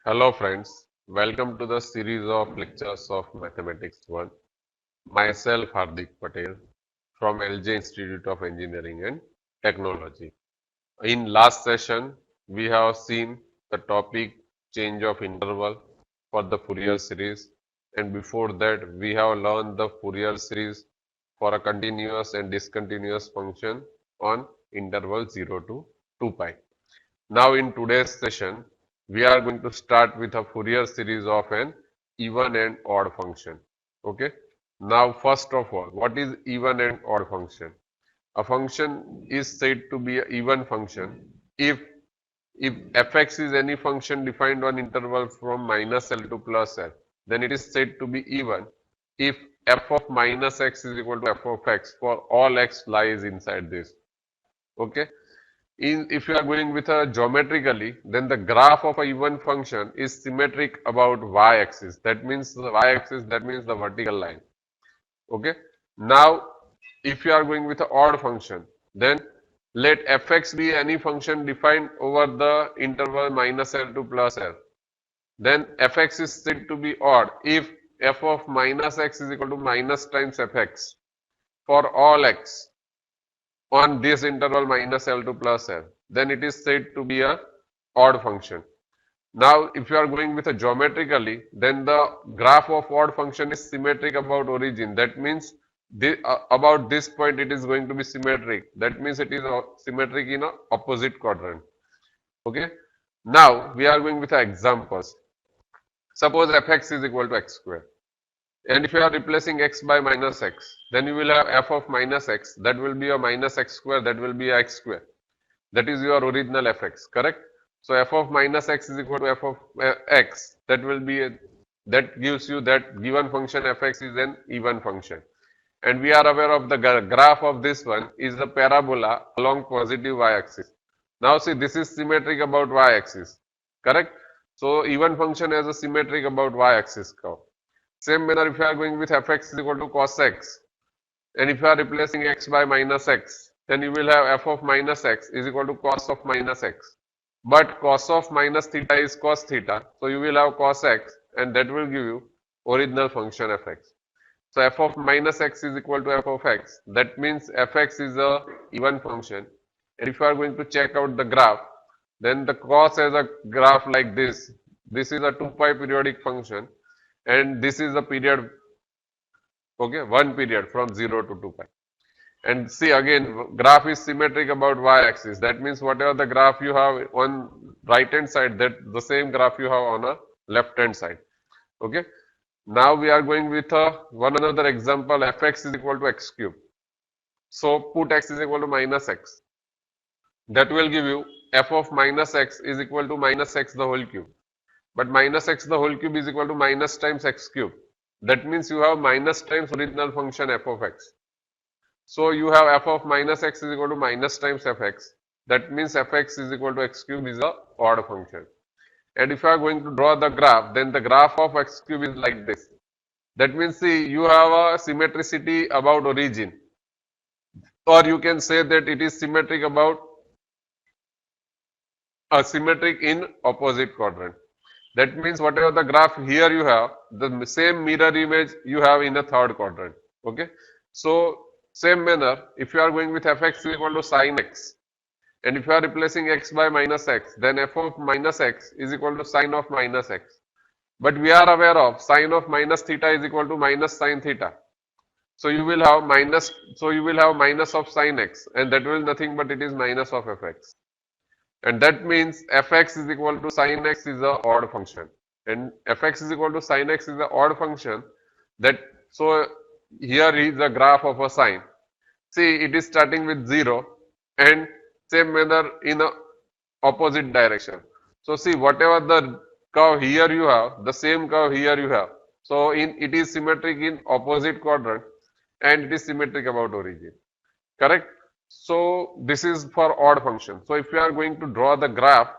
Hello friends, welcome to the series of lectures of Mathematics 1. Myself Hardik Patel from LJ Institute of Engineering and Technology. In last session, we have seen the topic change of interval for the Fourier series, and before that we have learned the Fourier series for a continuous and discontinuous function on interval 0 to 2 pi. Now in today's session, we are going to start with a Fourier series of an even and odd function. Okay. Now first of all, what is even and odd function? A function is said to be an even function if fx is any function defined on interval from minus L to plus L, then it is said to be even if f of minus x is equal to f of x for all x lies inside this. Okay. If you are going with a geometrically, then the graph of a even function is symmetric about y-axis. That means the y-axis, that means the vertical line. Okay. Now, if you are going with an odd function, then let fx be any function defined over the interval minus L to plus L. Then fx is said to be odd if f of minus x is equal to minus times fx for all x on this interval minus L to plus L, then it is said to be a odd function. Now, if you are going with a geometrically, then the graph of odd function is symmetric about origin. That means about this point it is going to be symmetric. That means it is symmetric in a opposite quadrant. Okay. Now, we are going with examples. Suppose fx is equal to x square. And if you are replacing x by minus x, then you will have f of minus x, that will be a minus x square, that will be a x square. That is your original fx, correct? So f of minus x is equal to f of x, that will be, that gives you that given function fx is an even function. And we are aware of the graph of this one is the parabola along positive y-axis. Now see, this is symmetric about y-axis, correct? So even function has a symmetric about y-axis curve. Same manner, if you are going with fx is equal to cos x, and if you are replacing x by minus x, then you will have f of minus x is equal to cos of minus x. But cos of minus theta is cos theta, so you will have cos x, and that will give you original function fx. So f of minus x is equal to f of x. That means fx is a even function. And if you are going to check out the graph, then the cos has a graph like this. This is a 2 pi periodic function. And this is the period, okay, one period from 0 to 2 pi. And see again, graph is symmetric about y-axis. That means whatever the graph you have on right hand side, that the same graph you have on a left hand side. Okay. Now we are going with one another example, fx is equal to x cube. So put x is equal to minus x. That will give you f of minus x is equal to minus x the whole cube. But minus x the whole cube is equal to minus times x cube. That means you have minus times original function f of x. So you have f of minus x is equal to minus times fx. That means fx is equal to x cube is a odd function. And if you are going to draw the graph, then the graph of x cube is like this. That means see, you have a symmetricity about origin. Or you can say that it is symmetric about symmetric in opposite quadrant. That means whatever the graph here you have, the same mirror image you have in a third quadrant. Okay. So same manner, if you are going with fx is equal to sine x, and if you are replacing x by minus x, then f of minus x is equal to sine of minus x. But we are aware of sine of minus theta is equal to minus sine theta. So you will have minus, of sine x, and that will nothing but it is minus of fx. And that means fx is equal to sine x is a odd function. And fx is equal to sine x is an odd function. That so here is the graph of a sine. See, it is starting with 0 and same manner in a opposite direction. So see, whatever the curve here you have, the same curve here you have. So it is symmetric in opposite quadrant and it is symmetric about origin. Correct? So this is for odd function. So if you are going to draw the graph,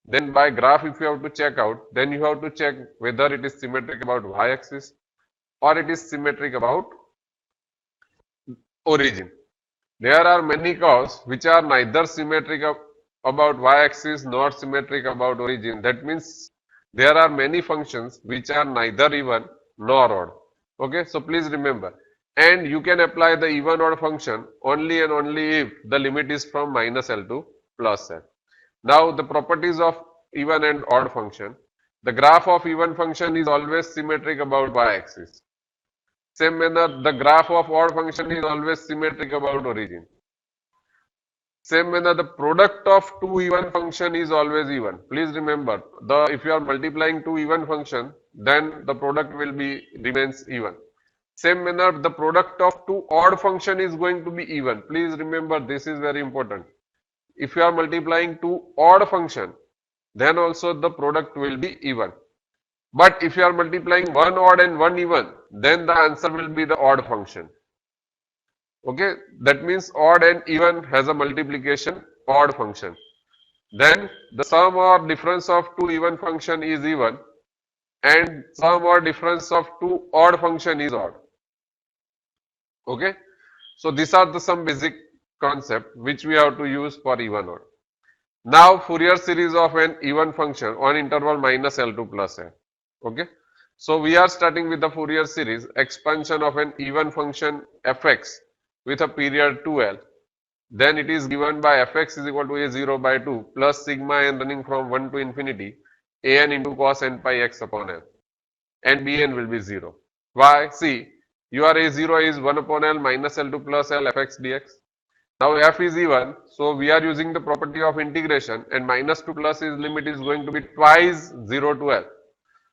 then by graph if you have to check out, then you have to check whether it is symmetric about y-axis or it is symmetric about origin. There are many curves which are neither symmetric about y-axis nor symmetric about origin. That means There are many functions which are neither even nor odd. Okay, so please remember. And you can apply the even odd function only and only if the limit is from minus L to plus L. Now the properties of even and odd function. The graph of even function is always symmetric about y-axis. Same manner, the graph of odd function is always symmetric about origin. Same manner, the product of two even function is always even. Please remember, if you are multiplying two even function, then the product will be remains even. Same manner, the product of two odd function is going to be even. Please remember, this is very important. If you are multiplying two odd function, then also the product will be even. But if you are multiplying one odd and one even, then the answer will be the odd function. Okay, that means odd and even has a multiplication odd function. Then the sum or difference of two even function is even and sum or difference of two odd function is odd. Okay, so these are the some basic concept which we have to use for even odd. Now Fourier series of an even function on interval minus L to plus L. Okay, so we are starting with the Fourier series expansion of an even function fx with a period 2L. Then it is given by fx is equal to a0 by 2 plus sigma n running from 1 to infinity an into cos n pi x upon L, and bn will be 0. Why? See, your a0 is 1 upon L minus L to plus L fx dx. Now f is even, so we are using the property of integration, and minus to plus is limit is going to be twice 0 to L.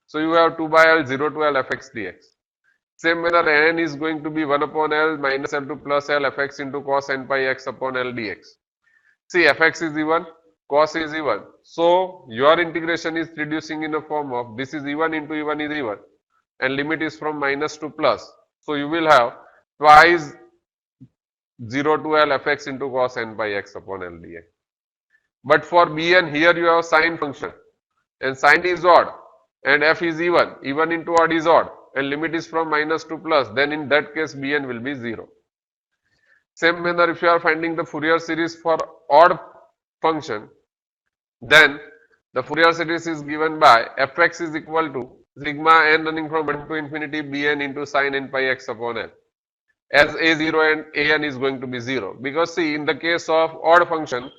So you have 2 by L 0 to L fx dx. Same manner n is going to be 1 upon L minus L to plus L fx into cos n pi x upon L dx. See, fx is even, cos is even. So your integration is reducing in the form of this is even into even is even, and limit is from minus to plus. So you will have twice 0 to L fx into cos n pi x upon L dx. But for bn, here you have sine function, and sine is odd, and f is even into odd is odd, and limit is from minus to plus, then in that case bn will be 0. Same manner, if you are finding the Fourier series for odd function, then the Fourier series is given by fx is equal to sigma n running from 1 to infinity bn into sine n pi x upon L, as a0 and an is going to be 0. Because see, in the case of odd function,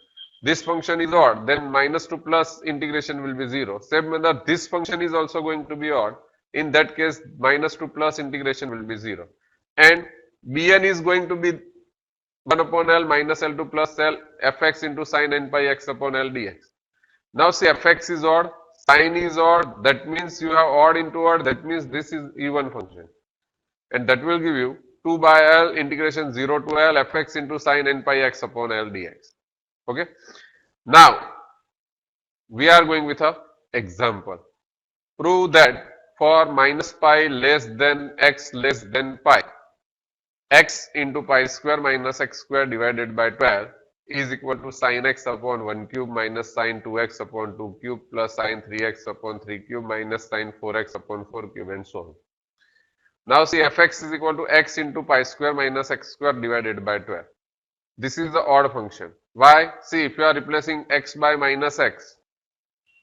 this function is odd, then minus to plus integration will be 0. Same manner, this function is also going to be odd. In that case, minus to plus integration will be 0. And bn is going to be 1 upon L minus L to plus L fx into sine n pi x upon L dx. Now see, fx is odd, sine is odd, that means you have odd into odd, that means this is even function. And that will give you 2 by L integration 0 to L fx into sine n pi x upon L dx. Okay. Now, we are going with a example. Prove that for minus pi less than x less than pi, x into pi square minus x square divided by 12 is equal to sine x upon 1 cube minus sine 2x upon 2 cube plus sine 3x upon 3 cube minus sine 4x upon 4 cube and so on. Now see, fx is equal to x into pi square minus x square divided by 12. This is the odd function. Why? See, if you are replacing x by minus x,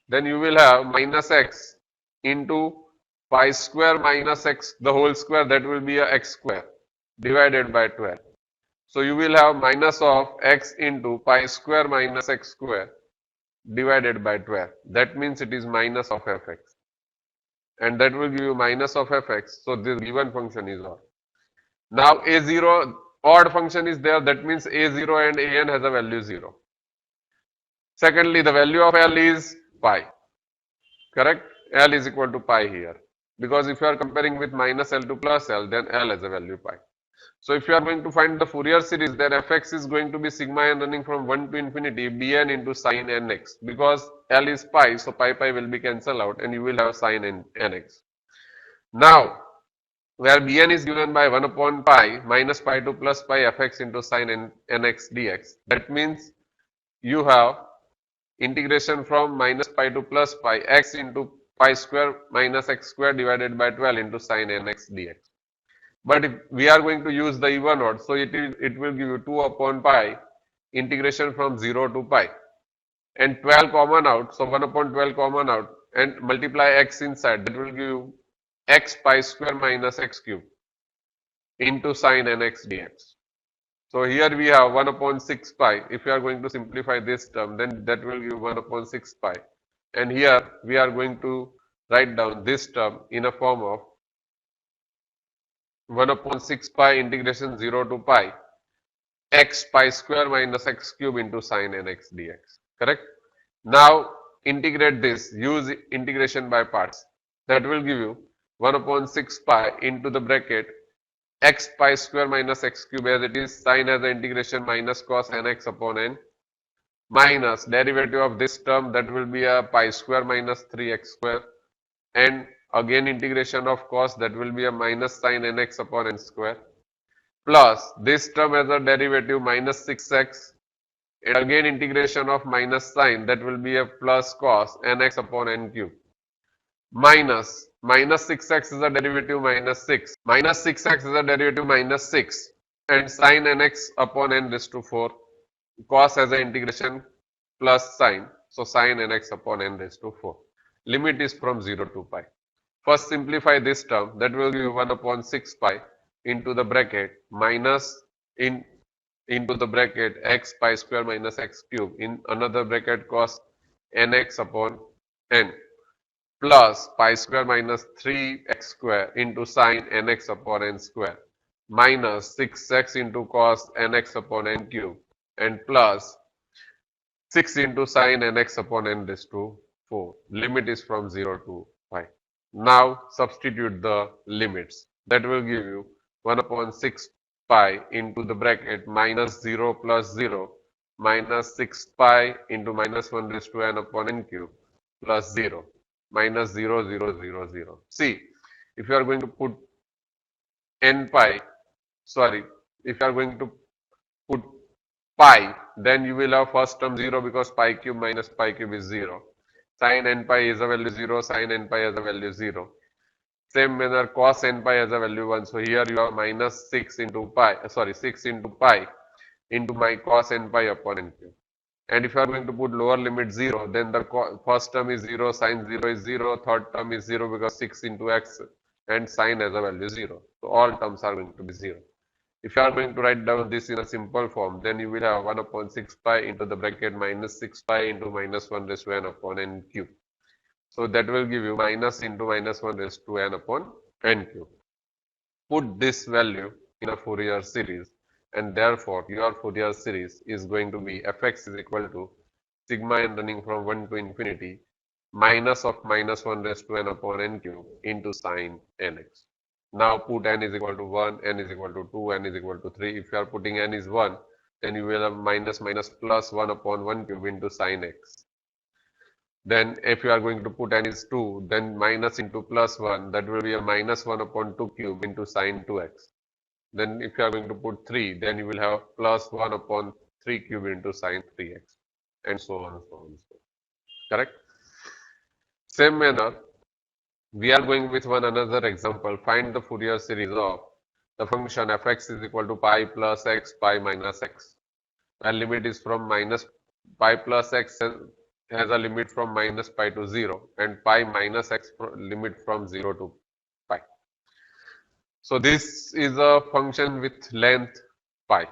then you will have minus x into pi square minus x the whole square, that will be a x square divided by 12. So you will have minus of x into pi square minus x square divided by 12. That means it is minus of fx. And that will give you minus of fx. So this given function is odd. Now a0 odd function is there, that means a0 and an has a value 0. Secondly, the value of L is pi. Correct? L is equal to pi here. Because if you are comparing with minus L to plus L, then L has a value pi. So if you are going to find the Fourier series, then fx is going to be sigma n running from 1 to infinity bn into sine nx. Because L is pi, so pi will be cancelled out and you will have sine nx. Now, where bn is given by 1 upon pi minus pi to plus pi fx into sine nx dx. That means you have integration from minus pi to plus pi x into pi square minus x square divided by 12 into sine nx dx. But if we are going to use the even odd, so it will give you 2 upon pi integration from 0 to pi and 12 common out, so 1 upon 12 common out, and multiply x inside, that will give you x pi square minus x cube into sine nx dx. So here we have 1 upon 6 pi. If you are going to simplify this term, then that will give 1 upon 6 pi. And here we are going to write down this term in a form of 1 upon 6 pi integration 0 to pi x pi square minus x cube into sine nx dx. Correct? Now integrate this, use integration by parts. That will give you 1 upon 6 pi into the bracket x pi square minus x cube as it is, sine as the integration minus cos nx upon n, minus derivative of this term, that will be a pi square minus 3x square, and again integration of cos, that will be a minus sine nx upon n square, plus this term as a derivative minus 6x, and again integration of minus sine, that will be a plus cos nx upon n cube, minus 6x is a derivative minus 6x is a derivative minus 6, and sine nx upon n raised to 4, cos as an integration plus sine, so sine nx upon n raised to 4. Limit is from 0 to pi. First simplify this term, that will give you 1 upon 6 pi into the bracket minus into the bracket x pi square minus x cube in another bracket cos nx upon n, plus pi square minus 3x square into sine nx upon n square, minus 6x into cos nx upon n cube, and plus 6 into sine nx upon n raised to 4. Limit is from 0 to pi. Now substitute the limits. That will give you 1 upon 6 pi into the bracket minus 0 plus 0 minus 6 pi into minus 1 raised to n upon n cube plus 0 minus 0 0 0 0. See, if you are going to put n pi, sorry, if you are going to put pi, then you will have first term 0 because pi cube minus pi cube is 0. Sin n pi is a value 0, sin n pi has a value 0. Same manner cos n pi has a value 1. So here you have minus 6 into pi, 6 into pi into my cos n pi upon n cube. And if you are going to put lower limit 0, then the first term is 0, sin 0 is 0, third term is 0 because 6 into x and sin has a value 0. So all terms are going to be 0. If you are going to write down this in a simple form, then you will have 1 upon 6 pi into the bracket minus 6 pi into minus 1 raised to n upon n cube. So that will give you minus into minus 1 raised to n upon n cube. Put this value in a Fourier series, and therefore your Fourier series is going to be fx is equal to sigma n running from 1 to infinity minus of minus 1 raised to n upon n cube into sine nx. Now put n is equal to 1, n is equal to 2, n is equal to 3. If you are putting n is 1, then you will have minus minus plus 1 upon 1 cube into sine x. Then if you are going to put n is 2, then minus into plus 1, that will be a minus 1 upon 2 cube into sine 2x. Then if you are going to put 3, then you will have plus 1 upon 3 cube into sine 3x, and so on, so on, so on. Correct? Same manner, we are going with one another example. Find the Fourier series of the function fx is equal to pi plus x, pi minus x. Where limit is from minus pi plus x has a limit from minus pi to 0, and pi minus x limit from 0 to pi. So this is a function with length pi,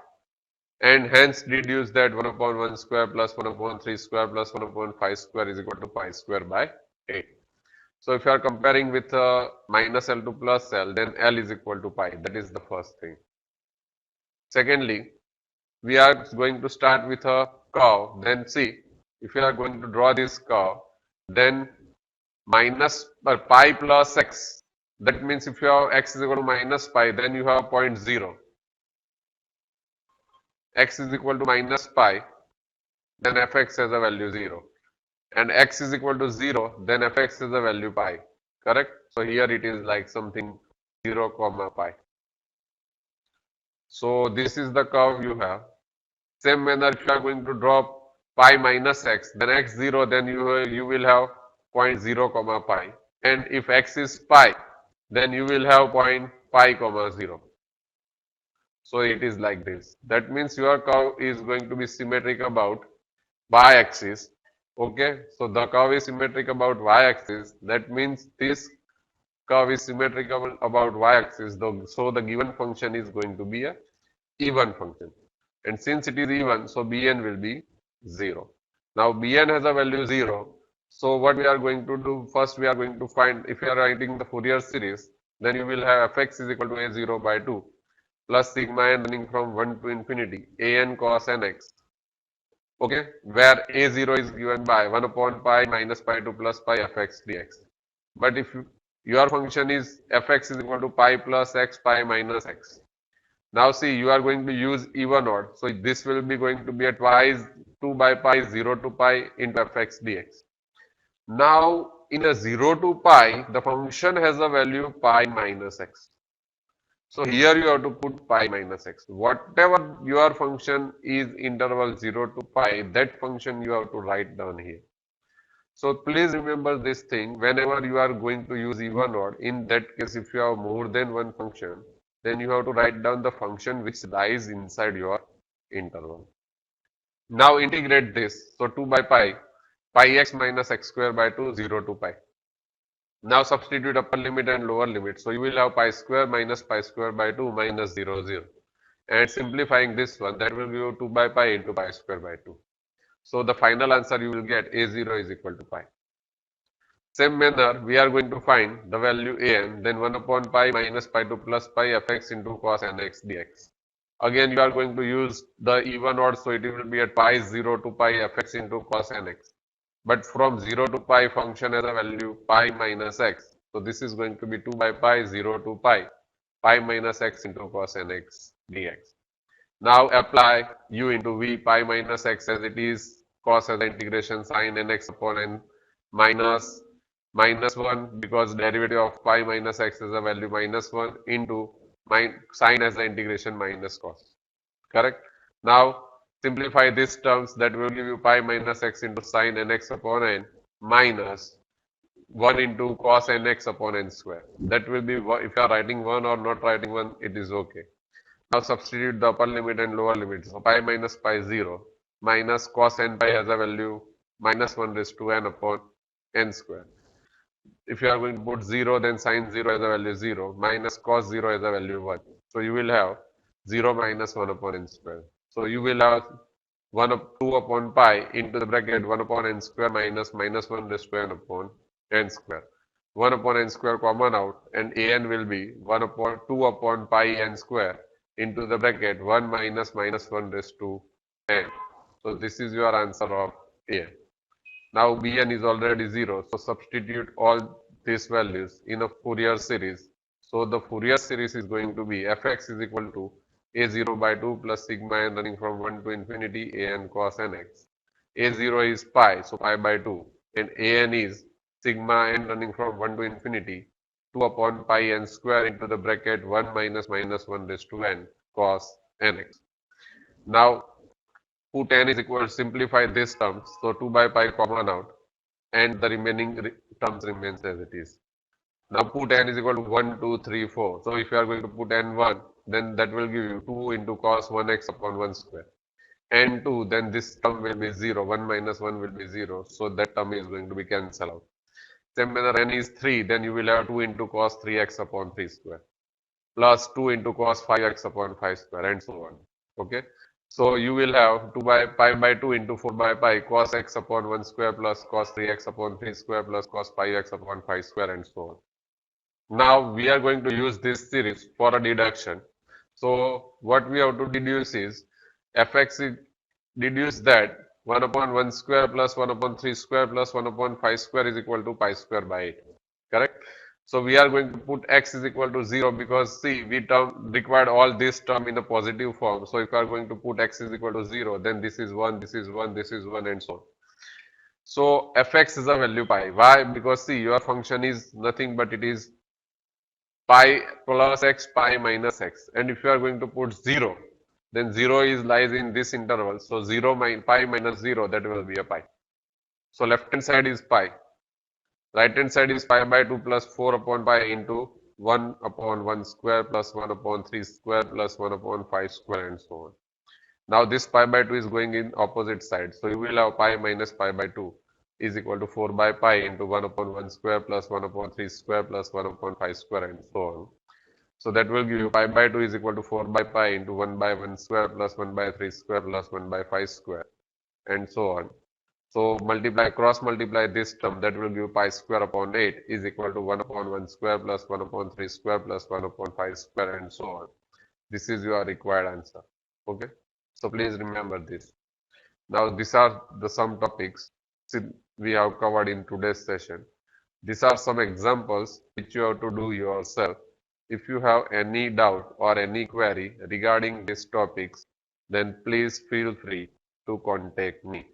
and hence deduce that 1 upon 1 square plus 1 upon 3 square plus 1 upon 5 square is equal to pi square by 8. So if you are comparing with minus L to plus L, then L is equal to pi. That is the first thing. Secondly, we are going to start with a curve. Then see, if you are going to draw this curve, then minus pi plus x. That means if you have x is equal to minus pi, then you have point 0. X is equal to minus pi, then fx has a value 0. And x is equal to 0, then fx is a value pi. Correct? So here it is like something 0 comma pi. So this is the curve you have. Same manner, if you are going to draw pi minus x, then x 0, then you will have point 0 comma pi. And if x is pi, then you will have point pi comma 0. So it is like this. That means your curve is going to be symmetric about y-axis, Okay, so the curve is symmetric about y-axis. That means this curve is symmetrical about y-axis. So the given function is going to be a even function. And since it is even, so Bn will be 0. Now Bn has a value 0. So what we are going to do, first we are going to find, if you are writing the Fourier series, then you will have fx is equal to a0 by 2 plus sigma n running from 1 to infinity an cos nx. Okay, where a0 is given by 1 upon pi minus pi 2 plus pi fx dx. But if your function is fx is equal to pi plus x pi minus x. Now see, you are going to use even odd. So this will be going to be a twice 2 by pi 0 to pi into fx dx. Now in a 0 to pi, the function has a value pi minus x. So here you have to put pi minus x. Whatever your function is interval 0 to pi, that function you have to write down here. So please remember this thing whenever you are going to use even odd. In that case, if you have more than one function, then you have to write down the function which lies inside your interval. Now integrate this. So 2 by pi x minus x square by 2, 0 to pi. Now substitute upper limit and lower limit. So you will have pi square minus pi square by 2 minus 0, 0. And simplifying this one, that will give you 2 by pi into pi square by 2. So the final answer you will get a0 is equal to pi. Same manner, we are going to find the value an, then 1 upon pi minus pi 2 plus pi fx into cos nx dx. Again, you are going to use the even odd, so it will be at pi 0 to pi fx into cos nx. But from 0 to pi function has a value pi minus x. So this is going to be 2 by pi 0 to pi minus x into cos nx dx. Now apply u into v pi minus x as it is, cos as the integration sine nx upon n minus minus 1 because derivative of pi minus x is a value minus 1 into sine as the integration minus cos. Correct? Now simplify these terms, that will give you pi minus x into sine nx upon n minus 1 into cos nx upon n square. That will be, if you are writing 1 or not writing 1, it is okay. Now substitute the upper limit and lower limit. So pi minus pi 0 minus cos n pi has a value minus 1 raised to n upon n square. If you are going to put 0, then sine 0 has a value 0 minus cos 0 has a value 1. So you will have 0 minus 1 upon n square. So you will have 2 upon pi into the bracket 1 upon n square minus minus 1 raised to n upon n square. 1 upon n square common out, and an will be 1 upon 2 upon pi n square into the bracket 1 minus minus 1 raised to n. So this is your answer of a. Now Bn is already 0, so substitute all these values in a Fourier series. So the Fourier series is going to be fx is equal to a0 by 2 plus sigma n running from 1 to infinity an cos nx. a0 is pi, so pi by 2, and an is sigma n running from 1 to infinity 2 upon pi n square into the bracket 1 minus minus 1 raised to n cos nx. Now put n is equal, simplify these terms. So 2 by pi common out and the remaining terms remains as it is. Now put n is equal to 1, 2, 3, 4. So if you are going to put n1, then that will give you 2 into cos 1x upon 1 square. n2, then this term will be 0. 1 minus 1 will be 0. So that term is going to be cancelled out. Same manner n is 3, then you will have 2 into cos 3x upon 3 square plus 2 into cos 5x upon 5 square and so on. Okay. So you will have 2 by pi by 2 into 4 by pi cos x upon 1 square plus cos 3x upon 3 square plus cos 5x upon 5 square and so on. Now we are going to use this series for a deduction. So what we have to deduce is fx is deduce that 1 upon 1 square plus 1 upon 3 square plus 1 upon 5 square is equal to pi square by 8. Correct? So we are going to put x is equal to 0 because see, we required all this term in a positive form. So if we are going to put x is equal to 0, then this is 1, this is 1, this is 1 and so on. So fx is a value pi. Why? Because see, your function is nothing but it is pi plus x, pi minus x. And if you are going to put 0, then 0 is lies in this interval. So 0 pi minus 0, that will be a pi. So left hand side is pi. Right hand side is pi by 2 plus 4 upon pi into 1 upon 1 square plus 1 upon 3 square plus 1 upon 5 square and so on. Now this pi by 2 is going in opposite side. So you will have pi minus pi by 2. is equal to 4 by pi into 1 upon 1 square plus 1 upon 3 square plus 1 upon 5 square and so on. So that will give you pi by 2 is equal to 4 by pi into 1 by 1 square plus 1 by 3 square plus 1 by 5 square and so on. So cross multiply this term, that will give pi square upon 8 is equal to 1 upon 1 square plus 1 upon 3 square plus 1 upon 5 square and so on. This is your required answer. Okay. So please remember this. Now these are the some topics we have covered in today's session. These are some examples which you have to do yourself. If you have any doubt or any query regarding these topics, then please feel free to contact me.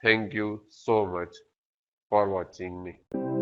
Thank you so much for watching me.